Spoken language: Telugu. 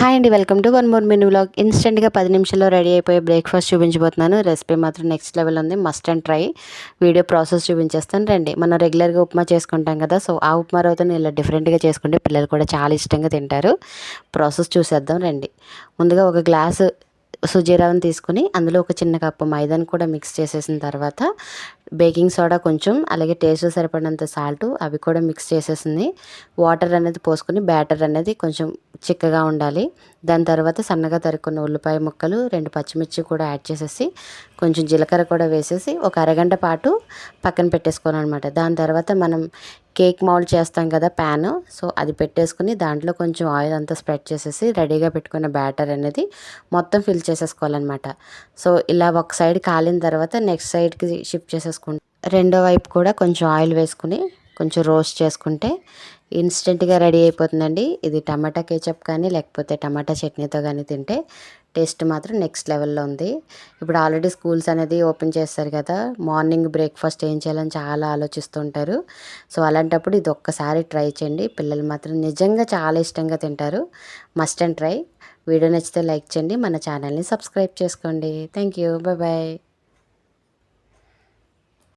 హాయ్ అండి, welcome to one more menu vlog. ఇన్స్టెంట్గా 10 నిమిషాల్లో రెడీ అయిపోయే బ్రేక్ఫాస్ట్ చూపించబోతున్నాను. రెసిపీ మాత్రం నెక్స్ట్ లెవెల్ ఉంది, must and try. Video process చూపించేస్తాను రండి. మనం రెగ్యులర్గా ఉప్మా చేసుకుంటాం కదా, సో ఆ ఉప్మా రవ్వతో ఇలా డిఫరెంట్గా చేసుకుంటే పిల్లలు కూడా చాలా ఇష్టంగా తింటారు. ప్రాసెస్ చూసేద్దాం రండి. ముందుగా ఒక గ్లాసు సుజీ రవ్వను తీసుకుని అందులో ఒక చిన్న కప్పు మైదాని కూడా మిక్స్ చేసేసిన తర్వాత బేకింగ్ సోడా కొంచెం, అలాగే టేస్ట్ సరిపడినంత సాల్ట్ అవి కూడా మిక్స్ చేసేసింది. వాటర్ అనేది పోసుకొని బ్యాటర్ అనేది కొంచెం చిక్కగా ఉండాలి. దాని తర్వాత సన్నగా తరుక్కున్న ఉల్లిపాయ ముక్కలు, 2 పచ్చిమిర్చి కూడా యాడ్ చేసేసి కొంచెం జీలకర్ర కూడా వేసేసి ఒక అరగంట పాటు పక్కన పెట్టేసుకోవాలన్నమాట. దాని తర్వాత మనం కేక్ మౌల్డ్ చేస్తాం కదా ప్యాన్, సో అది పెట్టేసుకుని దాంట్లో కొంచెం ఆయిల్ అంతా స్ప్రెడ్ చేసేసి రెడీగా పెట్టుకున్న బ్యాటర్ అనేది మొత్తం ఫిల్ చేసేసుకోవాలన్నమాట. సో ఇలా ఒక సైడ్ కాలిన తర్వాత నెక్స్ట్ సైడ్కి షిఫ్ట్ చేసేసుకుంటే రెండో వైపు కూడా కొంచెం ఆయిల్ వేసుకుని కొంచెం రోస్ట్ చేసుకుంటే ఇన్స్టెంట్గా రెడీ అయిపోతుందండి. ఇది టమాటా కేచప్ కానీ లేకపోతే టమాటా చట్నీతో కానీ తింటే టేస్ట్ మాత్రం నెక్స్ట్ లెవెల్లో ఉంది. ఇప్పుడు ఆల్రెడీ స్కూల్స్ అనేది ఓపెన్ చేస్తారు కదా, మార్నింగ్ బ్రేక్ఫాస్ట్ ఏం చేయాలని చాలా ఆలోచిస్తుంటారు. సో అలాంటప్పుడు ఇది ఒక్కసారి ట్రై చేయండి, పిల్లలు మాత్రం నిజంగా చాలా ఇష్టంగా తింటారు. Must and try. వీడియో నచ్చితే లైక్ చేయండి, మన ఛానల్ని సబ్స్క్రైబ్ చేసుకోండి. Thank you, bye bye.